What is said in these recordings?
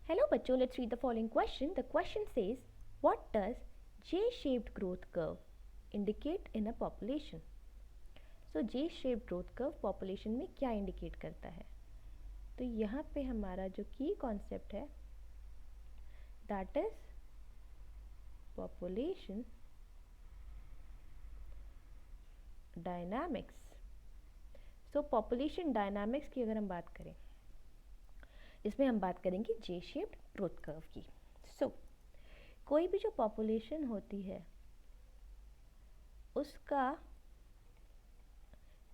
Hello बच्चों, let's read the following question. The question says, what does J-shaped growth curve indicate in a population? So J-shaped growth curve population में क्या indicate करता है? तो यहाँ पे हमारा जो key concept है that is population dynamics. So population dynamics की अगर हम बात करें, इसमें हम बात करेंगे जे शेप्ड ग्रोथ कर्व की. कोई भी जो पॉपुलेशन होती है उसका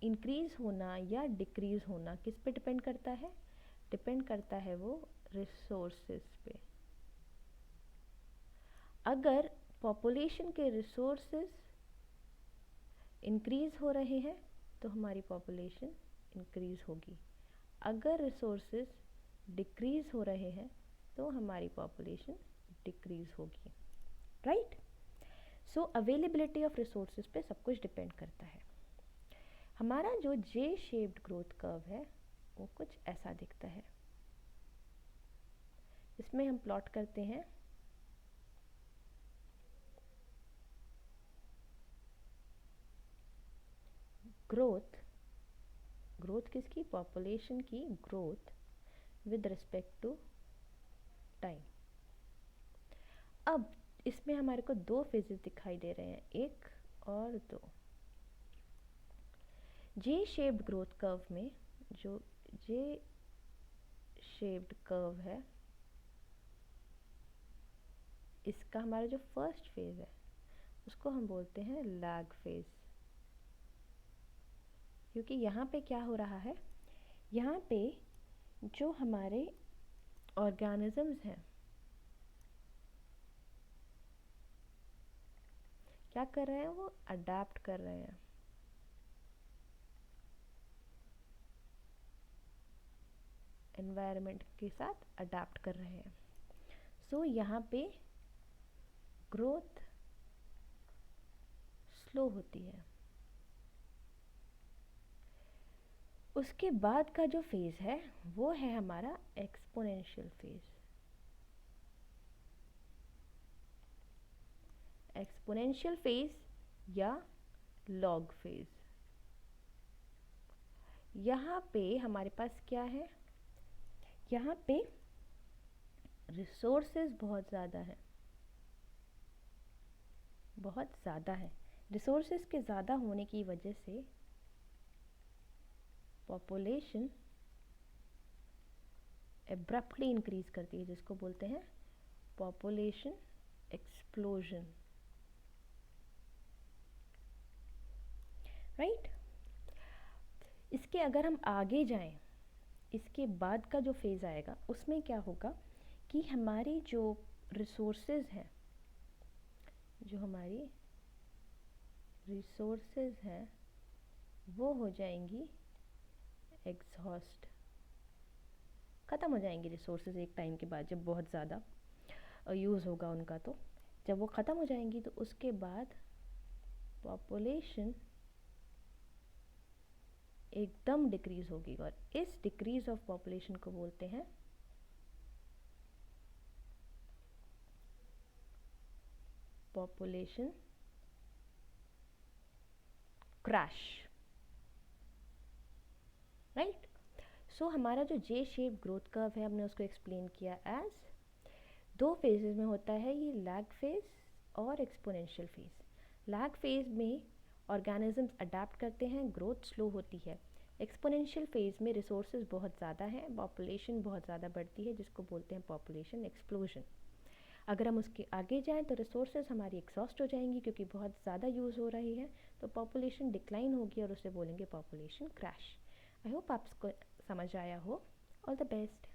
इंक्रीज होना या डिक्रीज होना किस पे डिपेंड करता है? डिपेंड करता है वो रिसोर्सेज पे. अगर पॉपुलेशन के रिसोर्सेज इंक्रीज हो रहे हैं तो हमारी पॉपुलेशन इंक्रीज होगी. अगर रिसोर्सेज डिक्रीज हो रहे हैं तो हमारी पॉपुलेशन डिक्रीज होगी. Right? So availability of resources पे सब कुछ डिपेंड करता है. हमारा जो जे शेप्ड ग्रोथ कर्व है वो कुछ ऐसा दिखता है. इसमें हम प्लॉट करते हैं ग्रोथ किसकी? पॉपुलेशन की growth with respect to time. अब इसमें हमारे को दो फेजेस दिखाई दे रहे हैं, एक और दो. जे शेप्ड ग्रोथ कर्व में जो जे शेप्ड कर्व है इसका हमारा जो फर्स्ट फेज है उसको हम बोलते हैं लैग फेज. क्योंकि यहाँ पे क्या हो रहा है, यहाँ पे जो हमारे ऑर्गेनिजम्स हैं क्या कर रहे हैं? वो अडेप्ट कर रहे हैं. एनवायरनमेंट के साथ अडेप्ट कर रहे हैं. सो यहाँ पे ग्रोथ स्लो होती है. उसके बाद का जो फेज है वो है हमारा एक्सपोनेंशियल फेज. एक्सपोनेंशियल फेज या लॉग फेज. यहाँ पे हमारे पास क्या है? यहाँ पे रिसोर्सेज बहुत ज़्यादा है, बहुत ज़्यादा है. रिसोर्सेज के ज़्यादा होने की वजह से पॉपुलेशन एब्रप्टली इंक्रीज करती है, जिसको बोलते हैं पॉपुलेशन एक्सप्लोजन. राइट? इसके अगर हम आगे जाएं, इसके बाद का जो फेज आएगा उसमें क्या होगा कि हमारी जो रिसोर्सेज हैं, जो हमारी रिसोर्सेज हैं वो हो जाएंगी एग्जॉस्ट. ख़त्म हो जाएंगी रिसोर्सेज एक टाइम के बाद, जब बहुत ज़्यादा यूज़ होगा उनका. तो जब वो ख़त्म हो जाएंगी तो उसके बाद पॉपुलेशन एकदम डिक्रीज होगी. और इस डिक्रीज ऑफ पॉपुलेशन को बोलते हैं पॉपुलेशन क्रैश. राइट? सो हमारा जो जे शेप ग्रोथ कर्व है हमने उसको एक्सप्लेन किया एज दो फेजेस में होता है, ये लैग फेज और एक्सपोनेंशियल फेज. लैग फेज में ऑर्गेनिजम्स अडेप्ट करते हैं, ग्रोथ स्लो होती है. एक्सपोनेंशियल फेज में रिसोर्सेज बहुत ज़्यादा हैं, पॉपुलेशन बहुत ज़्यादा बढ़ती है, जिसको बोलते हैं पॉपुलेशन एक्सप्लोजन. अगर हम उसके आगे जाएं तो रिसोर्सेज हमारी एग्जॉस्ट हो जाएंगी क्योंकि बहुत ज़्यादा यूज़ हो रही है, तो पॉपुलेशन डिक्लाइन होगी और उसे बोलेंगे पॉपुलेशन क्रैश. आई होप आपको समझ आया हो. All the best.